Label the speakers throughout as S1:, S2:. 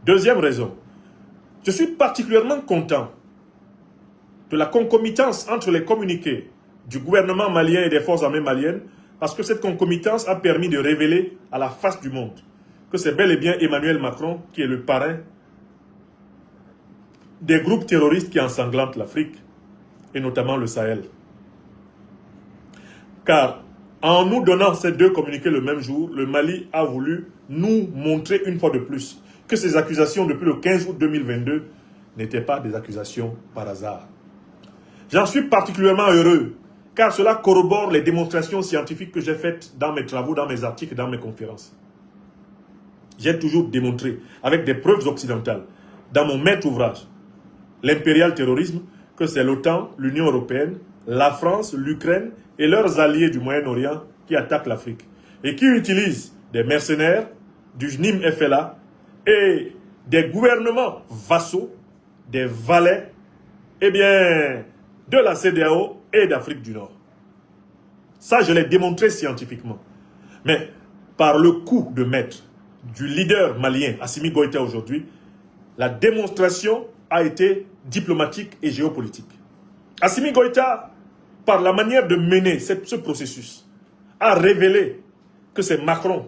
S1: Deuxième raison, je suis particulièrement content de la concomitance entre les communiqués du gouvernement malien et des forces armées maliennes, parce que cette concomitance a permis de révéler à la face du monde que c'est bel et bien Emmanuel Macron qui est le parrain des groupes terroristes qui ensanglantent l'Afrique, et notamment le Sahel. Car en nous donnant ces deux communiqués le même jour, le Mali a voulu nous montrer une fois de plus que ces accusations depuis le 15 août 2022 n'étaient pas des accusations par hasard. J'en suis particulièrement heureux, car cela corrobore les démonstrations scientifiques que j'ai faites dans mes travaux, dans mes articles, dans mes conférences. J'ai toujours démontré, avec des preuves occidentales, dans mon maître ouvrage, l'impérial terrorisme, que c'est l'OTAN, l'Union européenne, la France, l'Ukraine et leurs alliés du Moyen-Orient qui attaquent l'Afrique et qui utilisent des mercenaires, du JNIM-FLA et des gouvernements vassaux, des valets, eh bien, de la CEDEAO et d'Afrique du Nord. Ça, je l'ai démontré scientifiquement. Mais par le coup de maître du leader malien, Assimi Goïta aujourd'hui, la démonstration a été diplomatique et géopolitique. Assimi Goïta, par la manière de mener ce processus, a révélé que c'est Macron,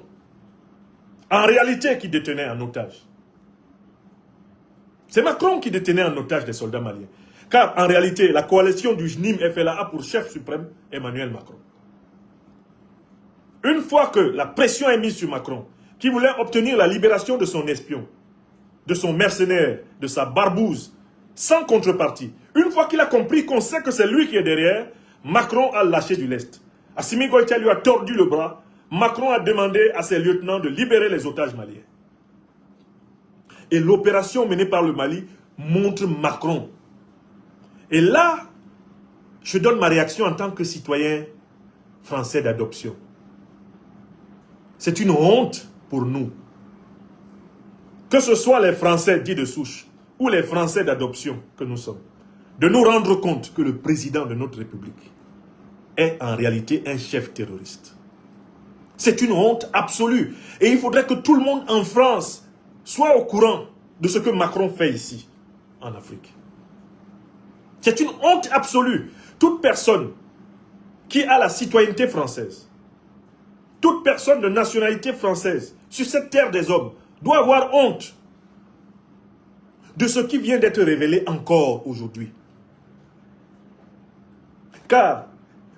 S1: en réalité, qui détenait en otage. C'est Macron qui détenait en otage des soldats maliens. Car en réalité, la coalition du JNIM-FLA a pour chef suprême Emmanuel Macron. Une fois que la pression est mise sur Macron, qui voulait obtenir la libération de son espion, de son mercenaire, de sa barbouze, sans contrepartie, une fois qu'il a compris qu'on sait que c'est lui qui est derrière, Macron a lâché du lest. Assimi Goïta lui a tordu le bras. Macron a demandé à ses lieutenants de libérer les otages maliens. Et l'opération menée par le Mali montre Macron. Et là, je donne ma réaction en tant que citoyen français d'adoption. C'est une honte pour nous. Que ce soit les Français dits de souche ou les Français d'adoption que nous sommes, de nous rendre compte que le président de notre République est en réalité un chef terroriste. C'est une honte absolue. Et il faudrait que tout le monde en France soit au courant de ce que Macron fait ici, en Afrique. C'est une honte absolue. Toute personne qui a la citoyenneté française, toute personne de nationalité française sur cette terre des hommes doit avoir honte de ce qui vient d'être révélé encore aujourd'hui. Car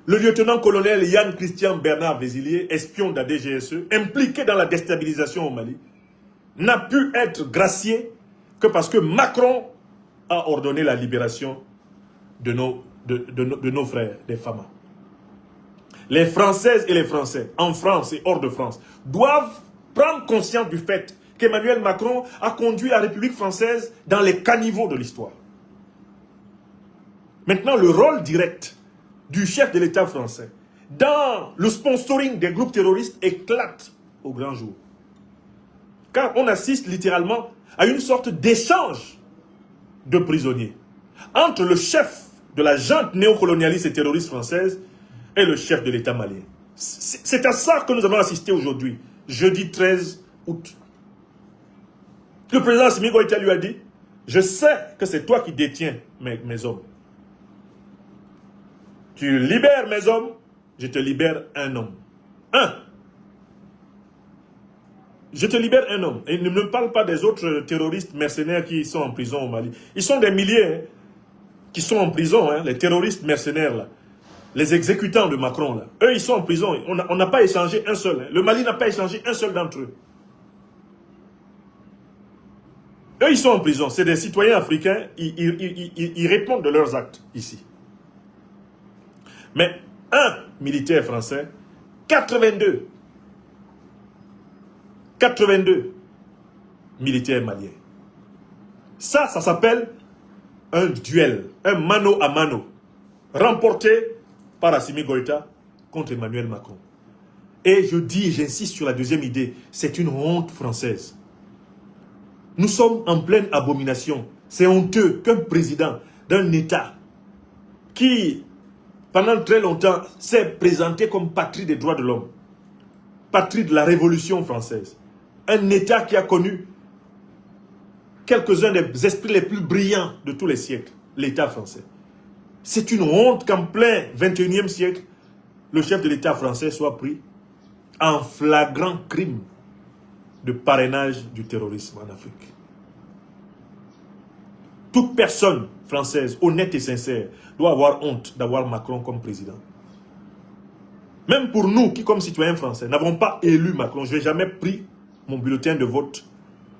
S1: le lieutenant-colonel Yann-Christian Bernard Vézilier, espion de la DGSE, impliqué dans la déstabilisation au Mali, n'a pu être gracié que parce que Macron a ordonné la libération de nos frères, des FAMA. Les Françaises et les Français, en France et hors de France, doivent prendre conscience du fait qu'Emmanuel Macron a conduit la République française dans les caniveaux de l'histoire. Maintenant, le rôle direct du chef de l'État français dans le sponsoring des groupes terroristes éclate au grand jour. Car on assiste littéralement à une sorte d'échange de prisonniers entre le chef de la junte néocolonialiste et terroriste française et le chef de l'État malien. C'est à ça que nous allons assister aujourd'hui, jeudi 13 août. Le président Assimi Goïta lui a dit « Je sais que c'est toi qui détiens mes hommes. Tu libères mes hommes, je te libère un homme. Un. Je te libère un homme. » Et ne me parle pas des autres terroristes mercenaires qui sont en prison au Mali. Ils sont des milliers qui sont en prison, les terroristes mercenaires là. Les exécutants de Macron là. Eux, ils sont en prison. On n'a pas échangé un seul. Le Mali n'a pas échangé un seul d'entre eux. Eux, ils sont en prison. C'est des citoyens africains. Ils répondent de leurs actes ici. Mais un militaire français, 82 militaires maliens. Ça s'appelle un duel, un mano à mano, remporté par Assimi Goïta contre Emmanuel Macron. Et je dis, j'insiste sur la deuxième idée, c'est une honte française. Nous sommes en pleine abomination. C'est honteux qu'un président d'un État qui, pendant très longtemps, s'est présenté comme patrie des droits de l'homme, patrie de la Révolution française, un État qui a connu quelques-uns des esprits les plus brillants de tous les siècles, l'État français. C'est une honte qu'en plein 21e siècle, le chef de l'État français soit pris en flagrant crime de parrainage du terrorisme en Afrique. Toute personne française, honnête et sincère, doit avoir honte d'avoir Macron comme président. Même pour nous, qui comme citoyens français, n'avons pas élu Macron, je n'ai jamais pris mon bulletin de vote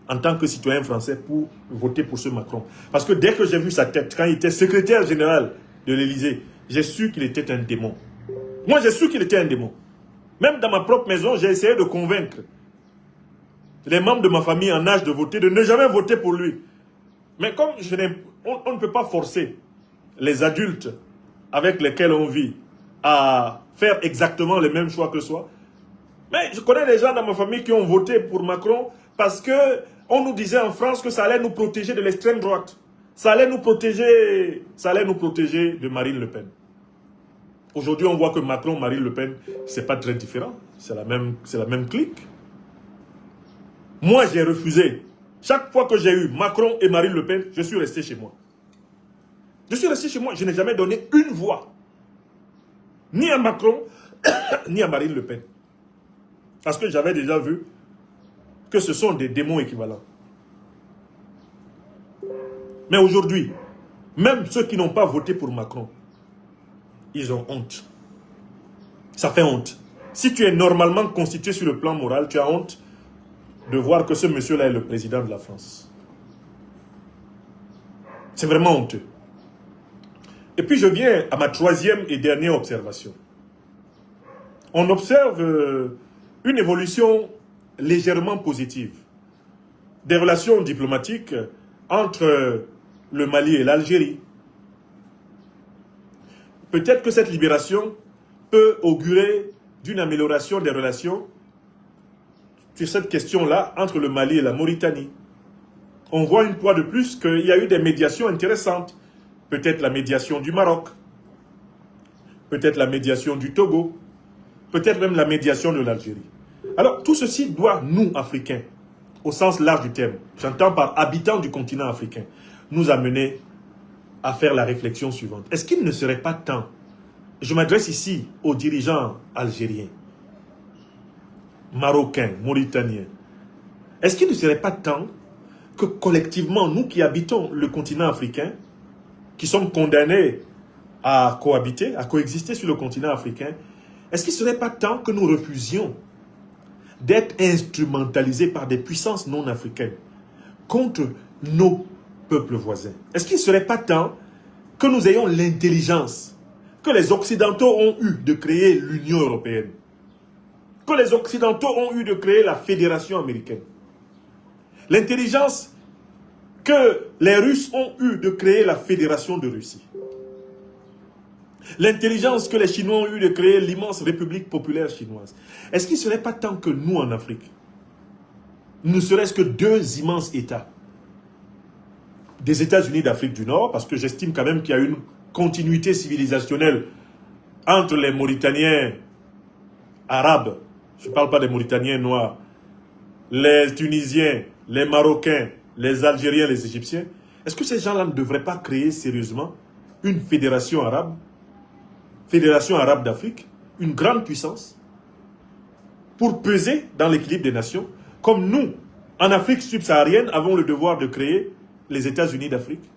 S1: en tant que citoyen français pour voter pour ce Macron. Parce que dès que j'ai vu sa tête, quand il était secrétaire général de l'Élysée, j'ai su qu'il était un démon. Moi, j'ai su qu'il était un démon. Même dans ma propre maison, j'ai essayé de convaincre les membres de ma famille en âge de voter de ne jamais voter pour lui. Mais comme on ne peut pas forcer les adultes avec lesquels on vit à faire exactement les mêmes choix que soi. Mais je connais des gens dans ma famille qui ont voté pour Macron parce qu'on nous disait en France que ça allait nous protéger de l'extrême droite. Ça allait nous protéger de Marine Le Pen. Aujourd'hui, on voit que Macron, Marine Le Pen, c'est pas très différent. C'est la même clique. Moi, j'ai refusé. Chaque fois que j'ai eu Macron et Marine Le Pen, je suis resté chez moi. Je suis resté chez moi. Je n'ai jamais donné une voix. Ni à Macron, ni à Marine Le Pen. Parce que j'avais déjà vu que ce sont des démons équivalents. Mais aujourd'hui, même ceux qui n'ont pas voté pour Macron, ils ont honte. Ça fait honte. Si tu es normalement constitué sur le plan moral, tu as honte de voir que ce monsieur-là est le président de la France. C'est vraiment honteux. Et puis je viens à ma troisième et dernière observation. On observe une évolution légèrement positive des relations diplomatiques entre le Mali et l'Algérie. Peut-être que cette libération peut augurer d'une amélioration des relations sur cette question-là entre le Mali et la Mauritanie. On voit une fois de plus qu'il y a eu des médiations intéressantes. Peut-être la médiation du Maroc, peut-être la médiation du Togo, peut-être même la médiation de l'Algérie. Alors, tout ceci doit, nous, Africains, au sens large du terme, j'entends par habitants du continent africain, nous amener à faire la réflexion suivante. Est-ce qu'il ne serait pas temps, je m'adresse ici aux dirigeants algériens, marocains, mauritaniens, est-ce qu'il ne serait pas temps que collectivement, nous qui habitons le continent africain, qui sommes condamnés à cohabiter, à coexister sur le continent africain, est-ce qu'il ne serait pas temps que nous refusions d'être instrumentalisés par des puissances non africaines contre nos peuples voisins? Est-ce qu'il ne serait pas temps que nous ayons l'intelligence que les Occidentaux ont eu de créer l'Union européenne, que les Occidentaux ont eu de créer la Fédération américaine, l'intelligence que les Russes ont eu de créer la Fédération de Russie, l'intelligence que les Chinois ont eu de créer l'immense République populaire chinoise. Est-ce qu'il ne serait pas temps que nous, en Afrique, ne serait-ce que deux immenses États, des États-Unis d'Afrique du Nord, parce que j'estime quand même qu'il y a une continuité civilisationnelle entre les Mauritaniens arabes, je ne parle pas des Mauritaniens noirs, les Tunisiens, les Marocains, les Algériens, les Égyptiens, est-ce que ces gens-là ne devraient pas créer sérieusement une fédération arabe d'Afrique, une grande puissance, pour peser dans l'équilibre des nations, comme nous, en Afrique subsaharienne, avons le devoir de créer les États-Unis d'Afrique,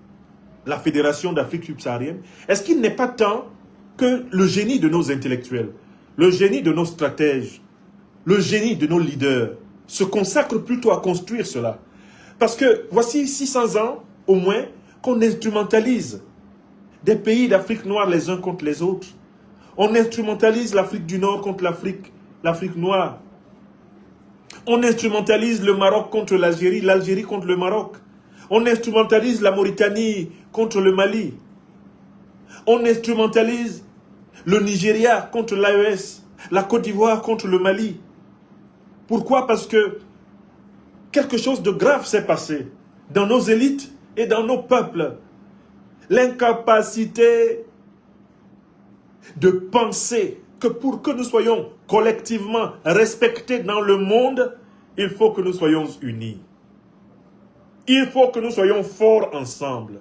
S1: la Fédération d'Afrique subsaharienne? Est-ce qu'il n'est pas temps que le génie de nos intellectuels, le génie de nos stratèges, le génie de nos leaders se consacre plutôt à construire cela? Parce que voici 600 ans, au moins, qu'on instrumentalise des pays d'Afrique noire les uns contre les autres. On instrumentalise l'Afrique du Nord contre l'Afrique noire. On instrumentalise le Maroc contre l'Algérie, l'Algérie contre le Maroc. On instrumentalise la Mauritanie contre le Mali. On instrumentalise le Nigeria contre l'AES, la Côte d'Ivoire contre le Mali. Pourquoi? Parce que quelque chose de grave s'est passé dans nos élites et dans nos peuples. L'incapacité de penser que pour que nous soyons collectivement respectés dans le monde, il faut que nous soyons unis. Il faut que nous soyons forts ensemble.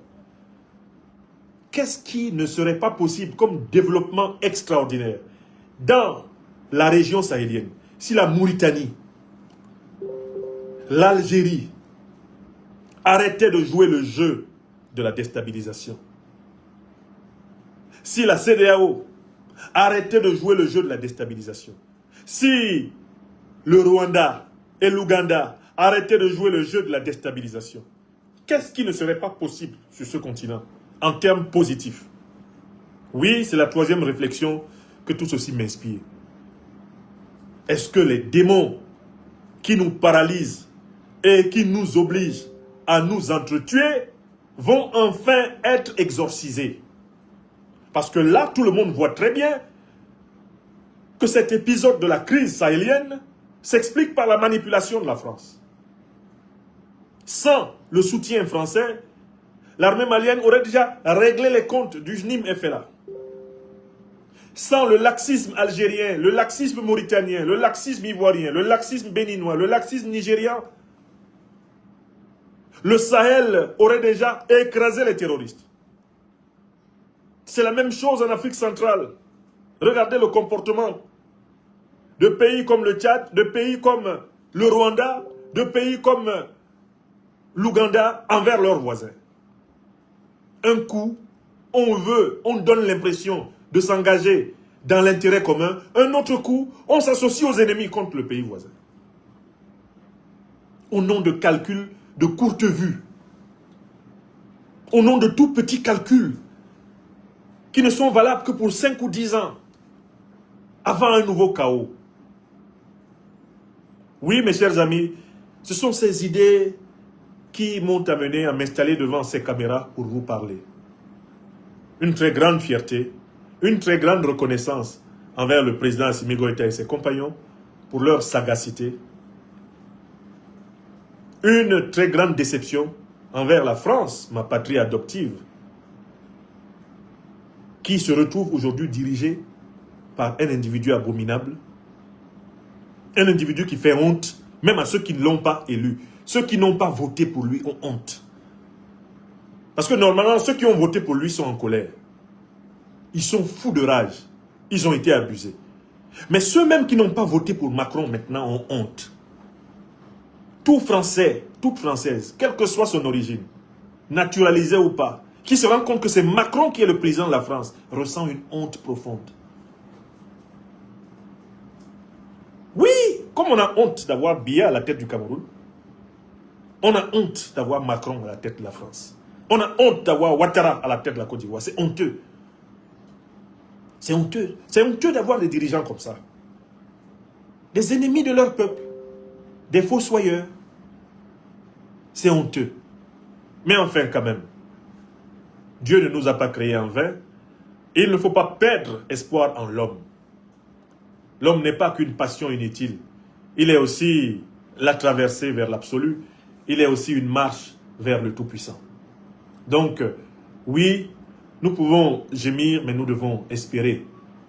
S1: Qu'est-ce qui ne serait pas possible comme développement extraordinaire dans la région sahélienne si la Mauritanie, l'Algérie arrêtaient de jouer le jeu de la déstabilisation? Si la CEDEAO arrêtait de jouer le jeu de la déstabilisation? Si le Rwanda et l'Ouganda arrêtaient de jouer le jeu de la déstabilisation? Qu'est-ce qui ne serait pas possible sur ce continent en termes positifs? Oui, c'est la troisième réflexion que tout ceci m'inspire. Est-ce que les démons qui nous paralysent et qui nous obligent à nous entretuer vont enfin être exorcisés? Parce que là, tout le monde voit très bien que cet épisode de la crise sahélienne s'explique par la manipulation de la France. Sans le soutien français, l'armée malienne aurait déjà réglé les comptes du JNIM-FLA. Sans le laxisme algérien, le laxisme mauritanien, le laxisme ivoirien, le laxisme béninois, le laxisme nigérian, le Sahel aurait déjà écrasé les terroristes. C'est la même chose en Afrique centrale. Regardez le comportement de pays comme le Tchad, de pays comme le Rwanda, de pays comme l'Ouganda envers leurs voisins. Un coup, on donne l'impression de s'engager dans l'intérêt commun. Un autre coup, on s'associe aux ennemis contre le pays voisin. Au nom de calculs de courte vue. Au nom de tout petits calculs qui ne sont valables que pour 5 ou 10 ans avant un nouveau chaos. Oui, mes chers amis, ce sont ces idées qui m'ont amené à m'installer devant ces caméras pour vous parler. Une très grande fierté, une très grande reconnaissance envers le président Assimi Goïta et ses compagnons pour leur sagacité. Une très grande déception envers la France, ma patrie adoptive, qui se retrouve aujourd'hui dirigée par un individu abominable, un individu qui fait honte, même à ceux qui ne l'ont pas élu. Ceux qui n'ont pas voté pour lui ont honte. Parce que normalement, ceux qui ont voté pour lui sont en colère. Ils sont fous de rage. Ils ont été abusés. Mais ceux-mêmes qui n'ont pas voté pour Macron maintenant ont honte. Tout Français, toute Française, quelle que soit son origine, naturalisée ou pas, qui se rend compte que c'est Macron qui est le président de la France, ressent une honte profonde. Oui, comme on a honte d'avoir Biya à la tête du Cameroun, on a honte d'avoir Macron à la tête de la France. On a honte d'avoir Ouattara à la tête de la Côte d'Ivoire. C'est honteux. C'est honteux. C'est honteux d'avoir des dirigeants comme ça. Des ennemis de leur peuple. Des fossoyeurs. C'est honteux. Mais enfin, quand même, Dieu ne nous a pas créés en vain. Et il ne faut pas perdre espoir en l'homme. L'homme n'est pas qu'une passion inutile. Il est aussi la traversée vers l'absolu. Il est aussi une marche vers le Tout-Puissant. Donc, oui, nous pouvons gémir, mais nous devons espérer.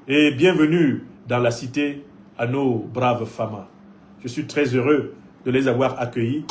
S1: Et bienvenue dans la cité à nos braves Famas. Je suis très heureux de les avoir accueillis.